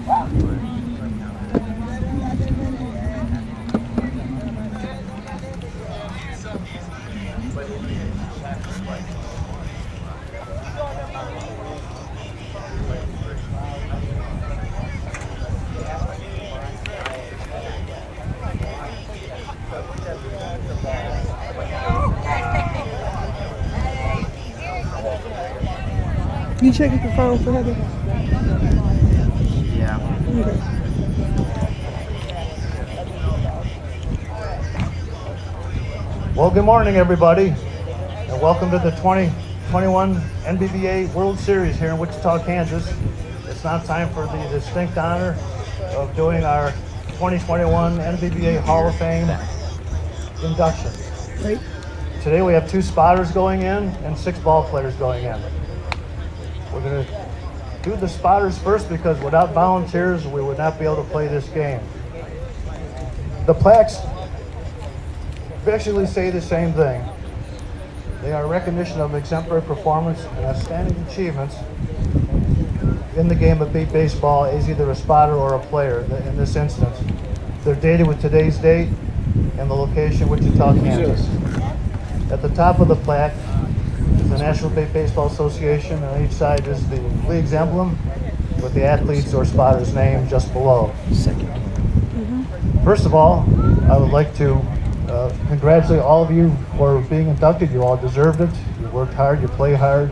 You checking your phone for Heather? Yeah. Okay. Well, good morning, everybody, and welcome to the 2021 NBBA World Series here in Wichita, Kansas. It's now time for the distinct honor of doing our 2021 NBBA Hall of Fame induction. Right. Today we have 2 spotters going in and 6 ball players going in. We're going to do the spotters first because without volunteers we would not be able to play this game. The plaques basically say the same thing. They are a recognition of exemplary performance and outstanding achievements in the game of beat baseball as either a spotter or a player in this instance. They're dated with today's date and the location, Wichita, Kansas. At the top of the plaque is the National Baseball Association, and on each side is the league's emblem with the athlete's or spotter's name just below. First of all, I would like to congratulate all of you for being inducted. You all deserved it. You worked hard, you play hard.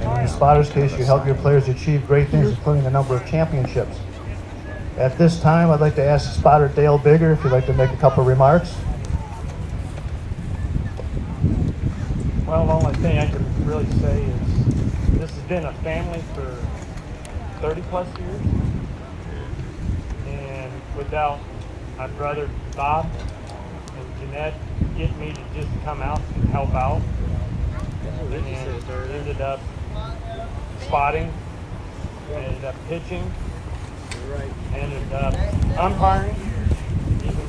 And in the spotter's case, you helped your players achieve great things, including a number of championships. At this time, I'd like to ask spotter Dale Bigger if you'd like to make a couple remarks. Well, the only thing I can really say is this has been a family for 30 plus years. And without my brother Bob and Jeanette getting me to just come out and help out, and ended up spotting, ended up pitching, ended up umpiring, even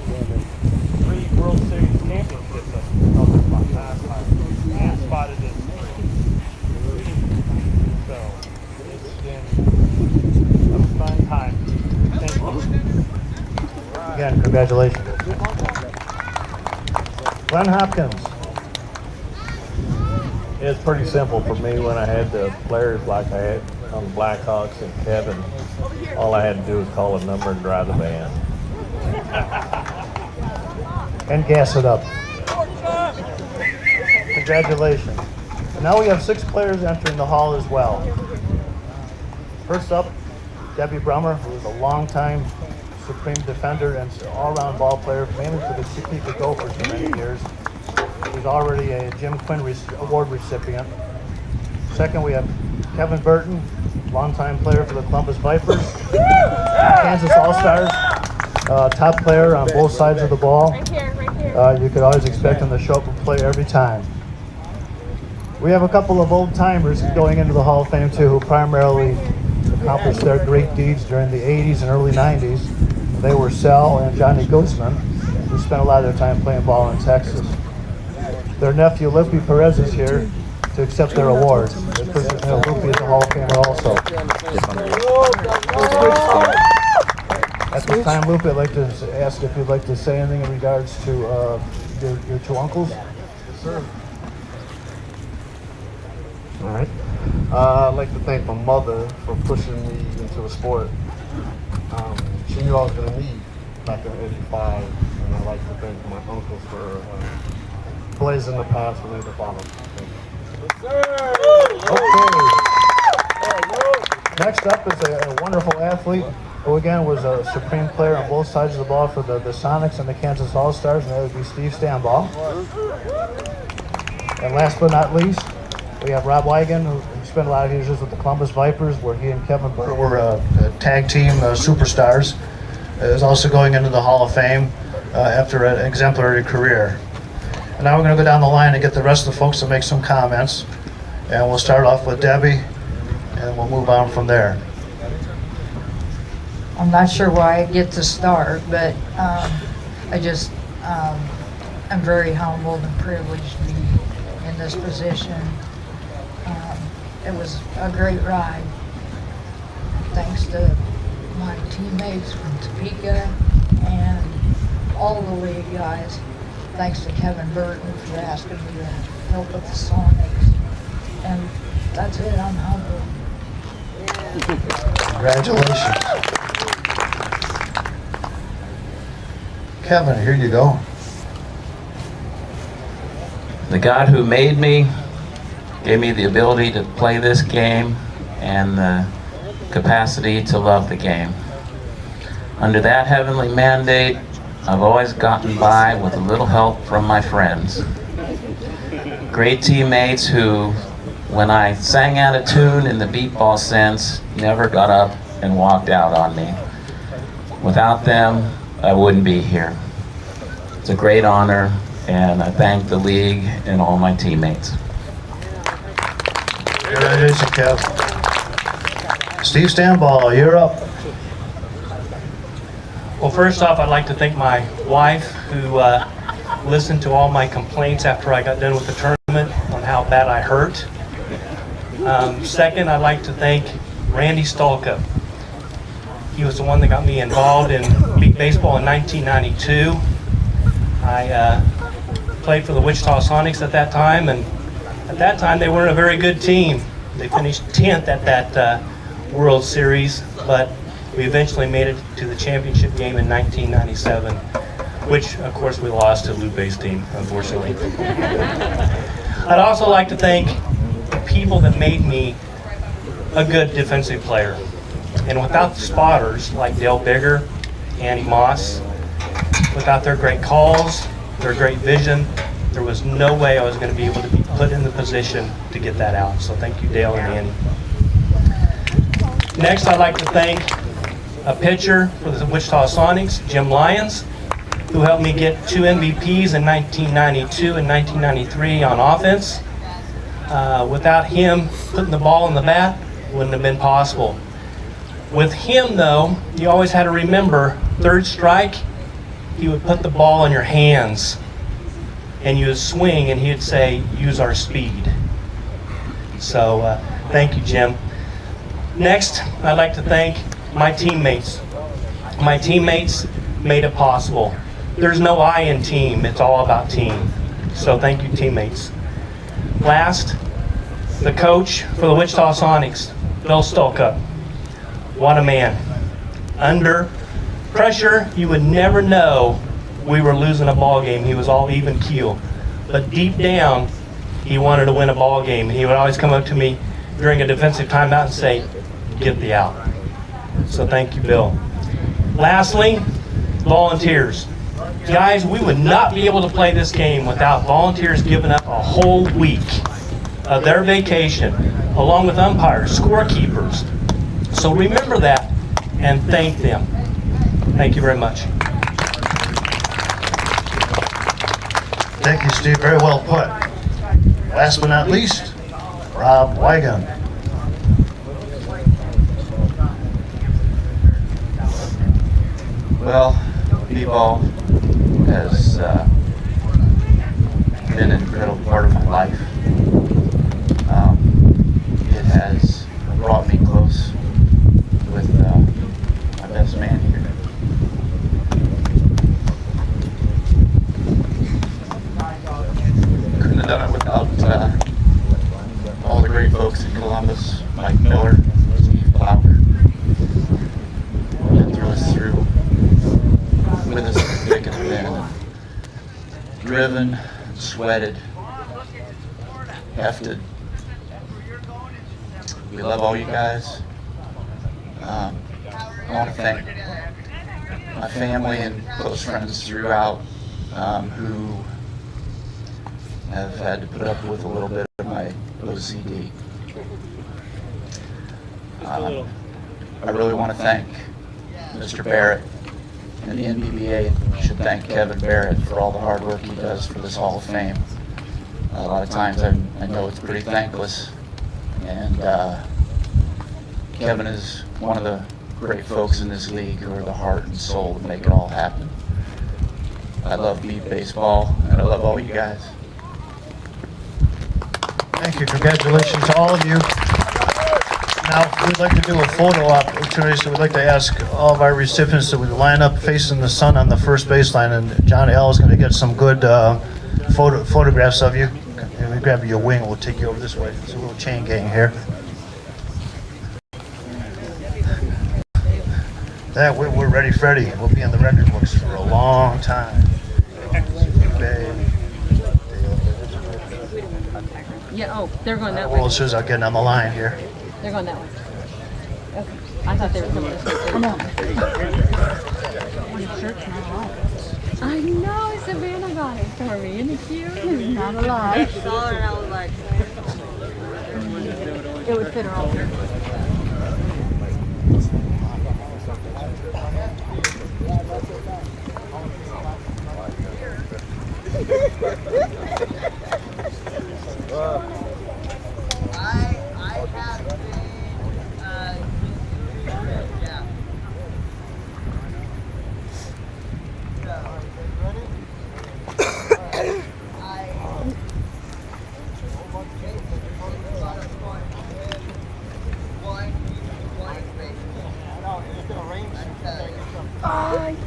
3 World Series championships and spotted in 3. So it's been a fun time. Thank you. Again, congratulations. Glenn Hopkins. It's pretty simple for me when I had the players like I had on the Blackhawks and Kevin. All I had to do was call a number and drive the van. And gas it up. Congratulations. And now we have 6 players entering the hall as well. First up, Debbie Brummer, who is a longtime Supreme Defender and all-around ball player, mainly for the Topeka Gophers for many years. He's already a Jim Quinn Award recipient. Second, we have Kevin Burton, longtime player for the Columbus Vipers, Kansas All-Stars, top player on both sides of the ball. Right here. You could always expect him to show up and play every time. We have a couple of old-timers going into the Hall of Fame too, who primarily accomplished their great deeds during the 80s and early 90s. They were Sal and Johnny Gutzman, who spent a lot of their time playing ball in Texas. Their nephew, Lippy Perez, is here to accept their awards. Lippy is a Hall of Famer also. At this time, Lippy, I'd like to ask if you'd like to say anything in regards to your 2 uncles. Yes, sir. All right. I'd like to thank my mother for pushing me into the sport. She knew I was going to need back in '85, and I'd like to thank my uncles for blazing the path for me to follow. Okay. Next up is a wonderful athlete who again was a supreme player on both sides of the ball for the Sonics and the Kansas All-Stars, and that would be Steve Stanbaugh. And last but not least, we have Rob Wigan, who spent a lot of years with the Columbus Vipers, where he and Kevin Burton were tag team superstars. Is also going into the Hall of Fame after an exemplary career. And now we're going to go down the line and get the rest of the folks to make some comments. And we'll start off with Debbie, and we'll move on from there. I'm not sure why I get to start, but I'm very humbled and privileged to be in this position. It was a great ride. Thanks to my teammates from Topeka and all the league guys. Thanks to Kevin Burton for asking me to help with the Sonics. And that's it, I'm humble. Congratulations. Kevin, here you go. The God who made me gave me the ability to play this game and the capacity to love the game. Under that heavenly mandate, I've always gotten by with a little help from my friends. Great teammates who, when I sang out of tune in the beat ball sense, never got up and walked out on me. Without them, I wouldn't be here. It's a great honor, and I thank the league and all my teammates. Congratulations, Kev. Steve Stanball, you're up. Well, first off, I'd like to thank my wife who listened to all my complaints after I got done with the tournament on how bad I hurt. Second, I'd like to thank Randy Stolka. He was the one that got me involved in beat baseball in 1992. I played for the Wichita Sonics at that time, and at that time they weren't a very good team. They finished 10th at that World Series, but we eventually made it to the championship game in 1997, which of course we lost to Lou Bay's team, unfortunately. I'd also like to thank the people that made me a good defensive player. And without the spotters like Dale Bigger, Andy Moss, without their great calls, their great vision, there was no way I was going to be able to be put in the position to get that out. So thank you, Dale and Andy. Next, I'd like to thank a pitcher for the Wichita Sonics, Jim Lyons, who helped me get 2 MVPs in 1992 and 1993 on offense. Without him putting the ball in the bat, it wouldn't have been possible. With him, though, you always had to remember, third strike, he would put the ball in your hands, and you would swing, and he would say, use our speed. So, thank you, Jim. Next, I'd like to thank my teammates. My teammates made it possible. There's no I in team, it's all about team. So thank you, teammates. Last, the coach for the Wichita Sonics, Bill Stolka. What a man. Under pressure, you would never know we were losing a ball game. He was all even keel. But deep down, he wanted to win a ball game. He would always come up to me during a defensive timeout and say, get the out. So thank you, Bill. Lastly, volunteers. Guys, we would not be able to play this game without volunteers giving up a whole week of their vacation, along with umpires, scorekeepers. So remember that and thank them. Thank you very much. Thank you, Steve. Very well put. Last but not least, Rob Wigan. Well, b-ball has been an incredible part of my life. It has brought me close with my best man here. Couldn't have done it without all the great folks in Columbus, Mike Miller, Steve Plowker, that threw us through with us in the thick of the band. Driven, sweated, hefted. We love all you guys. I want to thank my family and close friends throughout who have had to put up with a little bit of my OCD. I really want to thank Mr. Barrett, and the NBBA should thank Kevin Barrett for all the hard work he does for this Hall of Fame. A lot of times I know it's pretty thankless, and Kevin is one of the great folks in this league who are the heart and soul to make it all happen. I love beat baseball, and I love all you guys. Thank you. Congratulations to all of you. Now, we'd like to do a photo opportunity, so we'd like to ask all of our recipients to line up facing the sun on the first baseline, and John L. is going to get some good photographs of you. And we grab your wing, we'll take you over this way. It's a little chain gang here. That we're ready, Freddie. We'll be in the record books for a long time. Yeah, oh, they're going that Well, way. as soon as I'm getting on the line here. They're going that way. Okay. I thought they were coming this way. Come on. Your shirt's not on. I know, Savannah got it for me. Isn't it cute? It's not alive. I saw her and I was like, it would fit her all.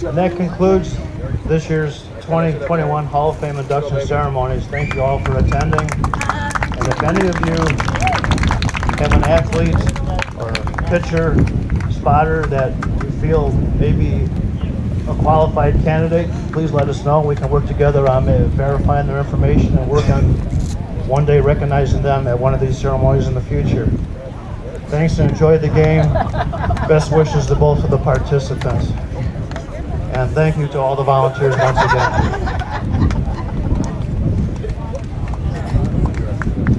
And that concludes this year's 2021 Hall of Fame induction ceremonies. Thank you all for attending. And if any of you have an athlete or pitcher, spotter that you feel may be a qualified candidate, please let us know. We can work together on verifying their information and work on one day recognizing them at one of these ceremonies in the future. Thanks and enjoy the game. Best wishes to both of the participants. And thank you to all the volunteers once again.